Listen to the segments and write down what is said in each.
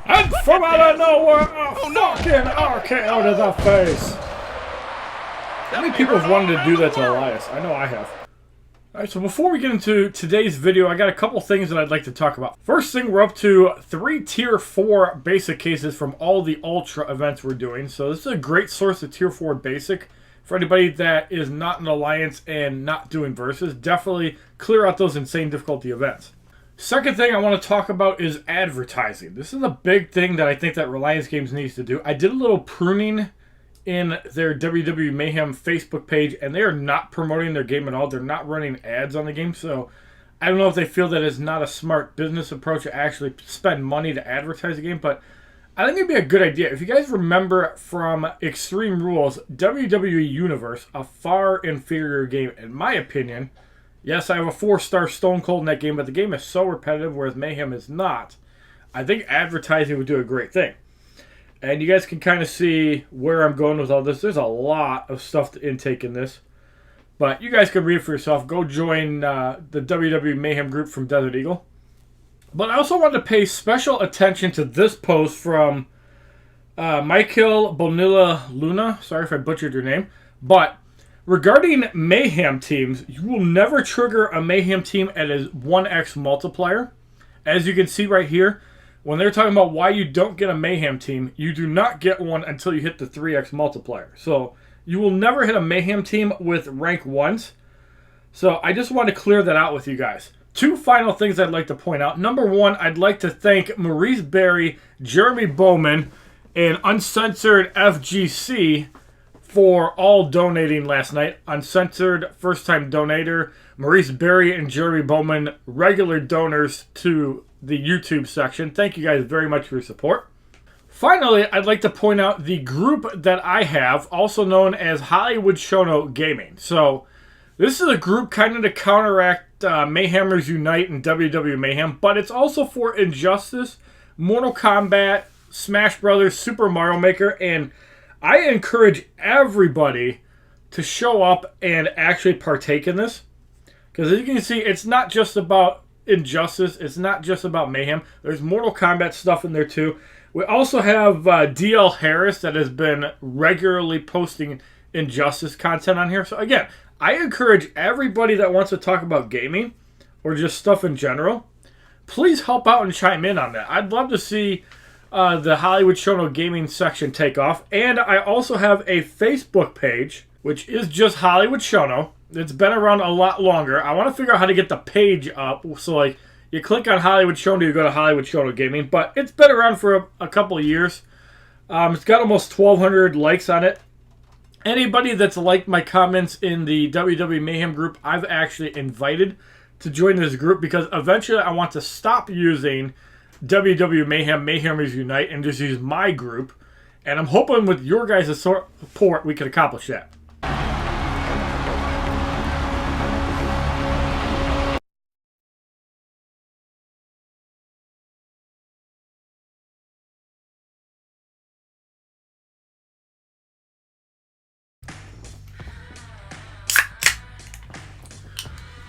And from out of nowhere, a fucking RKO to the face. How many people have wanted to do that to Elias? I know I have. Alright, so before we get into today's video, I got a couple things that I'd like to talk about. First thing, we're up to 3 Tier 4 basic cases from all the Ultra events we're doing. So this is a great source of Tier 4 basic for anybody that is not in Alliance and not doing Versus. Definitely clear out those insane difficulty events. Second thing I want to talk about is advertising. This is a big thing that I think that Reliance Games needs to do. I did a little pruning in their WWE Mayhem Facebook page, and they are not promoting their game at all. They're not running ads on the game, so I don't know if they feel that it's not a smart business approach to actually spend money to advertise the game, but I think it'd be a good idea. If you guys remember from Extreme Rules, WWE Universe, a far inferior game, in my opinion. Yes, I have a 4-star Stone Cold in that game, but the game is so repetitive, whereas Mayhem is not. I think advertising would do a great thing. And you guys can kind of see where I'm going with all this. There's a lot of stuff to intake in this. But you guys can read it for yourself. Go join the WWE Mayhem group from Desert Eagle. But I also wanted to pay special attention to this post from Michael Bonilla Luna. Sorry if I butchered your name. But regarding Mayhem Teams, you will never trigger a Mayhem team at a 1x multiplier. As you can see right here, when they're talking about why you don't get a Mayhem team, you do not get one until you hit the 3x multiplier. So you will never hit a Mayhem team with rank 1s. So I just want to clear that out with you guys. 2 final things I'd like to point out. Number 1, I'd like to thank Maurice Berry, Jeremy Bowman, and Uncensored FGC for all donating last night. Uncensored, first-time donator. Maurice Berry and Jeremy Bowman, regular donors to the YouTube section. Thank you guys very much for your support. Finally, I'd like to point out the group that I have, also known as HollywoodShono Gaming. So, this is a group kind of to counteract Mayhemers Unite and WWE Mayhem, but it's also for Injustice, Mortal Kombat, Smash Brothers, Super Mario Maker, and I encourage everybody to show up and actually partake in this. Because as you can see, it's not just about Injustice. It's not just about Mayhem. There's Mortal Kombat stuff in there too. We also have DL Harris that has been regularly posting Injustice content on here. So again, I encourage everybody that wants to talk about gaming or just stuff in general, please help out and chime in on that. I'd love to see the HollywoodShono Gaming section take off. And I also have a Facebook page, which is just HollywoodShono. It's been around a lot longer. I want to figure out how to get the page up. So, like, you click on HollywoodShono, you go to HollywoodShono Gaming. But it's been around for a couple of years. It's got almost 1,200 likes on it. Anybody that's liked my comments in the WWE Mayhem group, I've actually invited to join this group because eventually I want to stop using WWE Mayhem, Mayhemers Unite, and just use my group. And I'm hoping with your guys' support we can accomplish that.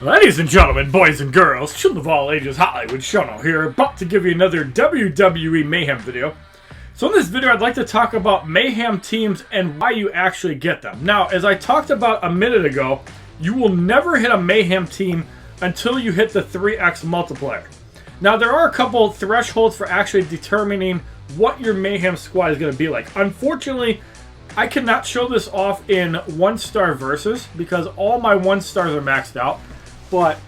Ladies and gentlemen, boys and girls, children of all ages, HollywoodShono here, about to give you another WWE Mayhem video. So in this video, I'd like to talk about Mayhem teams and why you actually get them. Now, as I talked about a minute ago, you will never hit a Mayhem team until you hit the 3x multiplier. Now, there are a couple thresholds for actually determining what your Mayhem squad is going to be like. Unfortunately, I cannot show this off in 1-star versus because all my 1-stars are maxed out. But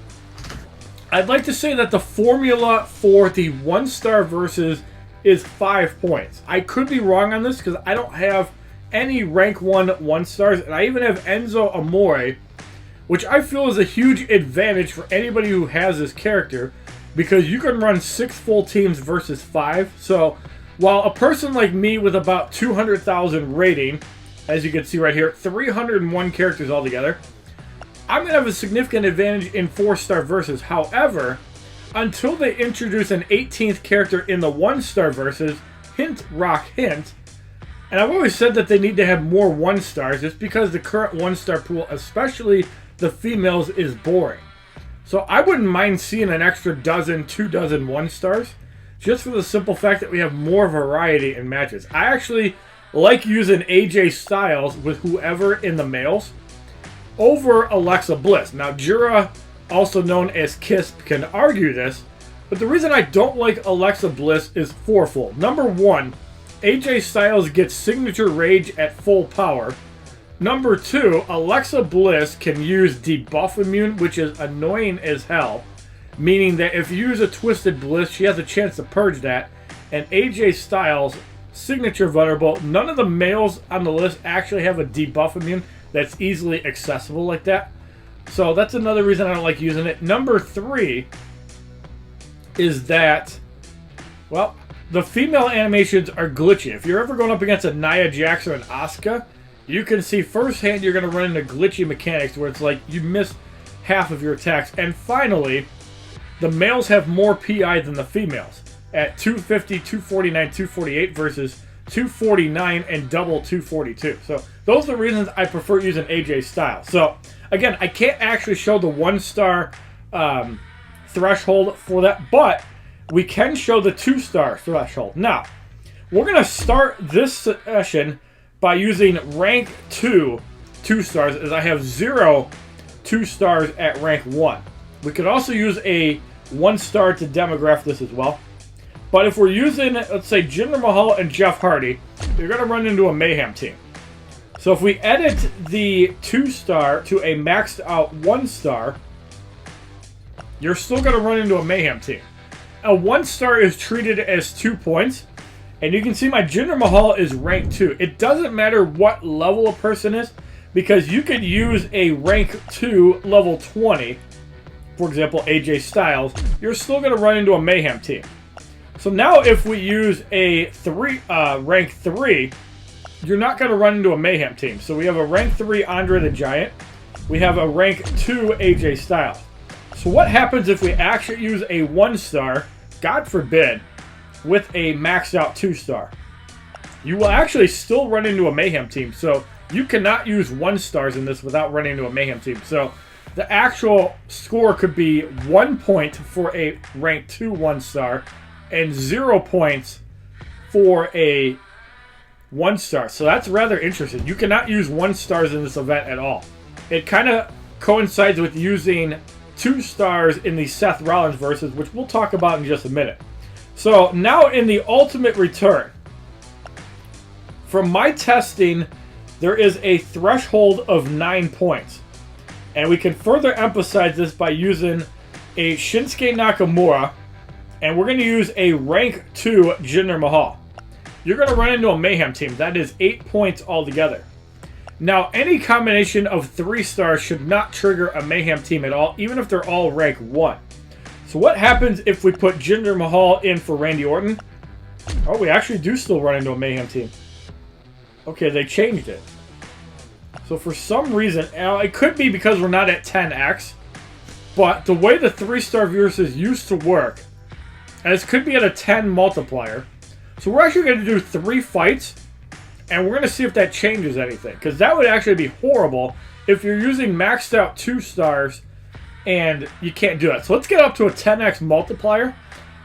I'd like to say that the formula for the 1-star versus is 5 points. I could be wrong on this because I don't have any rank 1 1-stars. And I even have Enzo Amore, which I feel is a huge advantage for anybody who has this character. Because you can run 6 full teams versus 5. So while a person like me with about 200,000 rating, as you can see right here, 301 characters altogether, I'm going to have a significant advantage in 4-star versus. However, until they introduce an 18th character in the 1-star versus, hint, rock, hint, and I've always said that they need to have more 1-stars, it's because the current 1-star pool, especially the females, is boring. So I wouldn't mind seeing an extra 2 dozen 1-stars. just for the simple fact that we have more variety in matches. I actually like using AJ Styles with whoever in the males over Alexa Bliss. Now, Jura, also known as Kiss, can argue this, but the reason I don't like Alexa Bliss is fourfold. Number one, AJ Styles gets signature rage at full power. Number two, Alexa Bliss can use debuff immune, which is annoying as hell. Meaning that if you use a Twisted Bliss, she has a chance to purge that. And AJ Styles, signature vulnerable. None of the males on the list actually have a debuff immune that's easily accessible like that. So that's another reason I don't like using it. Number three is that, well, the female animations are glitchy. If you're ever going up against a Nia Jax or an Asuka, you can see firsthand you're going to run into glitchy mechanics where it's like you miss half of your attacks. And finally, the males have more PI than the females at 250, 249, 248 versus 249 and double 242. So those are the reasons I prefer using AJ Styles. So again, I can't actually show the 1-star threshold for that, but we can show the 2-star threshold. Now, we're going to start this session by using rank 2 2-stars, as I have 0 2-stars at rank 1. We could also use a 1-star to demograph this as well. But if we're using, let's say, Jinder Mahal and Jeff Hardy, you're going to run into a Mayhem team. So if we edit the 2-star to a maxed out 1-star, you're still going to run into a Mayhem team. A 1-star is treated as 2 points. And you can see my Jinder Mahal is rank 2. It doesn't matter what level a person is, because you could use a rank 2 level 20, for example, AJ Styles, you're still going to run into a Mayhem team. So now if we use a rank 3, you're not going to run into a Mayhem team. So we have a rank 3 Andre the Giant. We have a rank 2 AJ Styles. So what happens if we actually use a 1-star, God forbid, with a maxed out 2-star? You will actually still run into a Mayhem team. So you cannot use 1-stars in this without running into a Mayhem team. So the actual score could be 1 point for a rank 2 1-star and 0 points for a 1-star. So that's rather interesting. You cannot use 1-stars in this event at all. It kind of coincides with using 2-stars in the Seth Rollins versus, which we'll talk about in just a minute. So now in the Ultimate Return, from my testing, there is a threshold of 9 points. And we can further emphasize this by using a Shinsuke Nakamura, and we're going to use a rank 2 Jinder Mahal. You're going to run into a Mayhem team. That is 8 points altogether. Now, any combination of 3-stars should not trigger a Mayhem team at all, even if they're all rank 1. So what happens if we put Jinder Mahal in for Randy Orton? Oh, we actually do still run into a Mayhem team. Okay, they changed it. So for some reason, it could be because we're not at 10x, but the way the 3-star versus used to work, and this could be at a 10 multiplier. So we're actually going to do 3 fights, and we're going to see if that changes anything, because that would actually be horrible if you're using maxed out 2-stars and you can't do it. So let's get up to a 10x multiplier,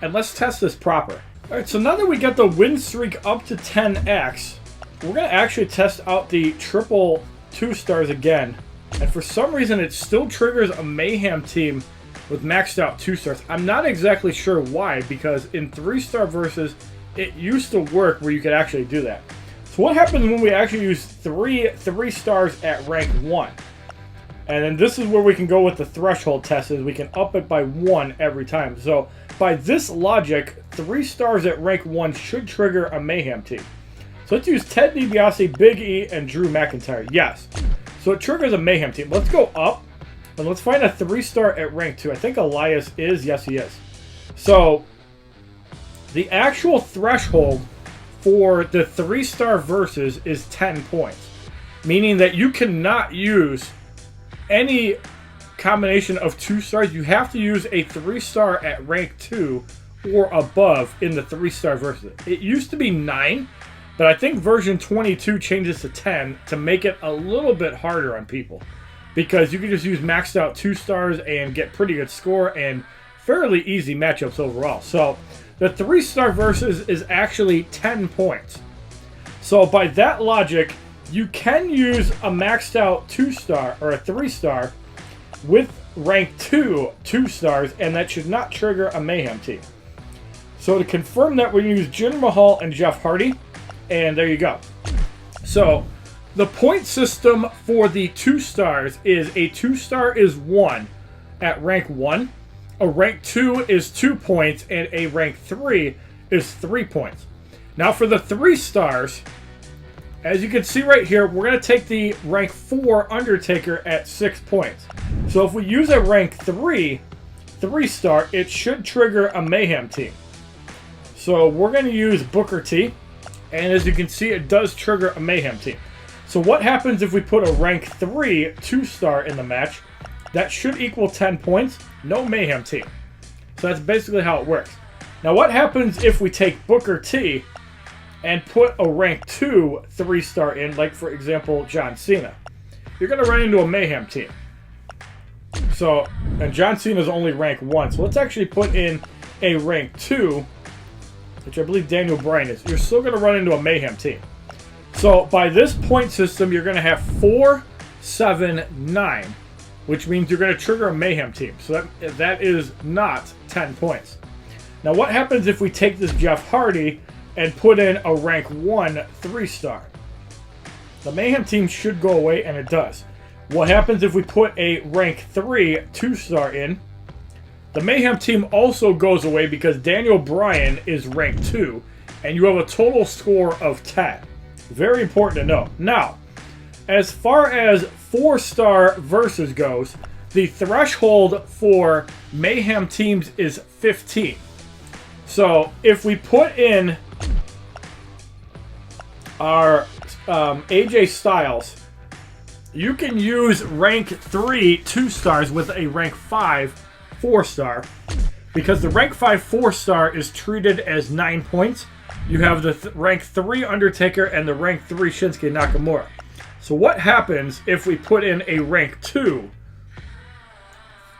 and let's test this proper. Alright, so now that we got the win streak up to 10x, we're going to actually test out the triple 2-stars again. And for some reason, it still triggers a Mayhem team with maxed out 2-stars. I'm not exactly sure why, because in 3-star versus, it used to work where you could actually do that. So what happens when we actually use 3-stars at rank 1? And then this is where we can go with the threshold test, is we can up it by 1 every time. So by this logic, 3-stars at rank 1 should trigger a Mayhem team. So let's use Ted DiBiase, Big E, and Drew McIntyre. Yes. So it triggers a Mayhem team. Let's go up, and let's find a 3-star at rank 2. I think Elias is. Yes, he is. So the actual threshold for the 3-star versus is 10 points. Meaning that you cannot use any combination of 2-stars. You have to use a 3-star at rank 2 or above in the 3-star versus. It used to be 9, but I think version 22 changes to 10 to make it a little bit harder on people, because you can just use maxed out 2-stars and get pretty good score and fairly easy matchups overall. So the 3-star versus is actually 10 points. So by that logic, you can use a maxed out 2-star or a 3-star with rank 2 2-stars, and that should not trigger a Mayhem team. So to confirm that, we're going to use Jinder Mahal and Jeff Hardy, and there you go. So the point system for the 2-stars is a 2-star is 1 at rank 1, a rank 2 is 2 points, and a rank 3 is 3 points. Now for the 3-stars, as you can see right here, we're going to take the rank 4 Undertaker at 6 points. So if we use a rank 3 3-star, it should trigger a Mayhem team. So we're going to use Booker T, and as you can see, it does trigger a Mayhem team. So what happens if we put a rank 3 2-star in the match? That should equal 10 points, no Mayhem team. So that's basically how it works. Now what happens if we take Booker T and put a rank 2 3-star in, like for example John Cena? You're going to run into a Mayhem team. So, and John Cena is only rank 1, so let's actually put in a rank 2, which I believe Daniel Bryan is. You're still going to run into a Mayhem team. So by this point system, you're going to have 4, 7, 9, which means you're going to trigger a Mayhem team. So that is not 10 points. Now what happens if we take this Jeff Hardy and put in a rank 1 3-star? The Mayhem team should go away, and it does. What happens if we put a rank 3 2-star in? The Mayhem team also goes away because Daniel Bryan is rank 2, and you have a total score of 10. Very important to know. Now, as far as 4-star versus goes, the threshold for Mayhem teams is 15. So if we put in our AJ Styles, you can use rank 3 2-stars with a rank 5 4-star, because the rank 5 4-star is treated as 9 points. You have the rank 3 Undertaker and the rank 3 Shinsuke Nakamura. So what happens if we put in a rank 2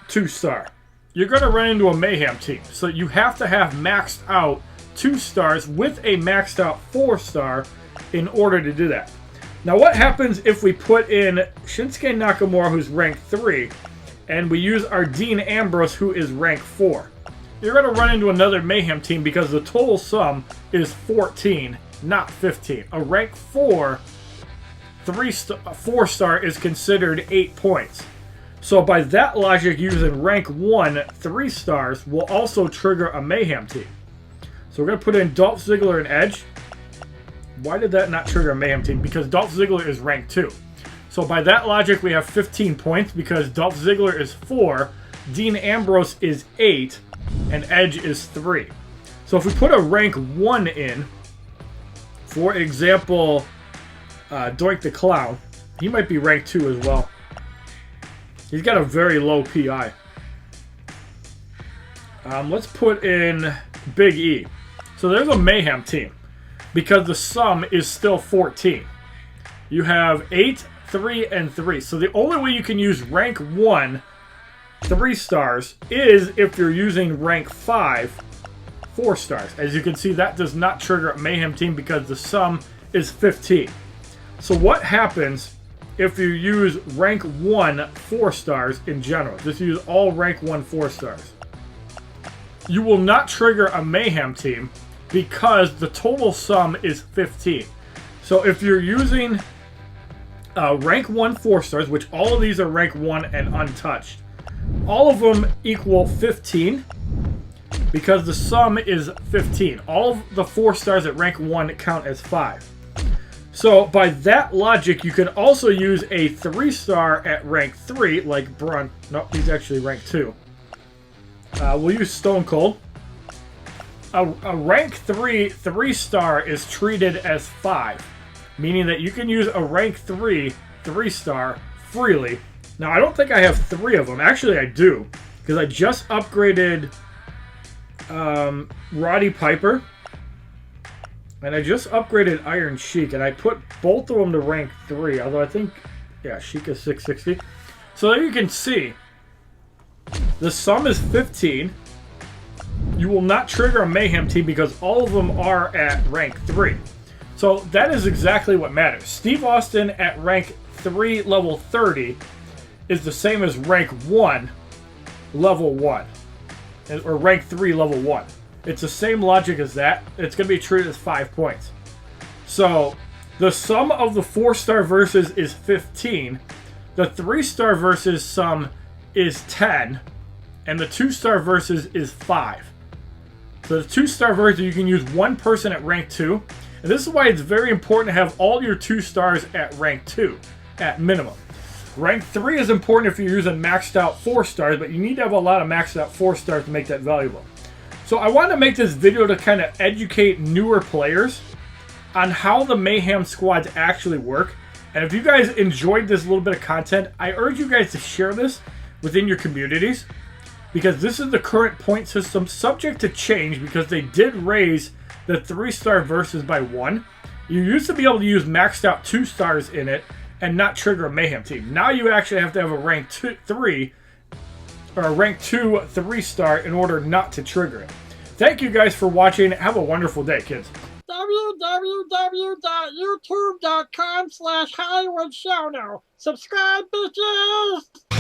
2-star? You're going to run into a Mayhem team. So you have to have maxed out 2-stars with a maxed out 4-star in order to do that. Now what happens if we put in Shinsuke Nakamura, who's rank 3, and we use our Dean Ambrose, who is rank 4? You're going to run into another Mayhem team because the total sum is 14, not 15. A rank 4 4-star is considered 8 points. So by that logic, using rank 1 3-stars will also trigger a Mayhem team. So we're going to put in Dolph Ziggler and Edge. Why did that not trigger a Mayhem team? Because Dolph Ziggler is rank 2. So by that logic, we have 15 points because Dolph Ziggler is 4, Dean Ambrose is 8, and Edge is 3. So if we put a rank 1 in, for example, Doink the Clown, he might be rank 2 as well. He's got a very low PI. Let's put in Big E. So there's a Mayhem team, because the sum is still 14. You have 8, 3, and 3. So the only way you can use rank 1 3-stars is if you're using rank 5 4-stars. As you can see, that does not trigger a Mayhem team because the sum is 15. So what happens if you use rank 1 4-stars in general? Just use all rank 1 4-stars. You will not trigger a Mayhem team because the total sum is 15. So if you're using rank 1 4-stars, which all of these are rank 1 and untouched, all of them equal 15 because the sum is 15. All of the 4-stars at rank 1 count as 5. So by that logic, you can also use a 3-star at rank 3, like Braun. No, he's actually rank 2. We'll use Stone Cold. A rank 3 3-star is treated as 5, meaning that you can use a rank 3 3-star freely. Now, I don't think I have 3 of them. Actually, I do, because I just upgraded Roddy Piper, and I just upgraded Iron Sheik, and I put both of them to rank 3, although I think, yeah, Sheik is 660. So there you can see, the sum is 15, you will not trigger a Mayhem team because all of them are at rank 3. So that is exactly what matters. Steve Austin at rank 3, level 30, is the same as rank 1, level 1. Or rank 3, level 1. It's the same logic as that. It's going to be treated as 5 points. So the sum of the 4-star versus is 15. The 3-star versus sum is 10. And the 2-star versus is 5. So the 2-star versus, you can use one person at rank 2. And this is why it's very important to have all your 2 stars at rank 2, at minimum. Rank 3 is important if you're using maxed out 4 stars, but you need to have a lot of maxed out 4 stars to make that valuable. So I wanted to make this video to kind of educate newer players on how the Mayhem squads actually work. And if you guys enjoyed this little bit of content, I urge you guys to share this within your communities, because this is the current point system, subject to change because they did raise the 3-star versus by 1. You used to be able to use maxed out 2 stars in it and not trigger a Mayhem team. Now you actually have to have a rank 3 or a rank 2 3-star in order not to trigger it. Thank you guys for watching. Have a wonderful day, kids. www.youtube.com/HollywoodShono. Subscribe, bitches!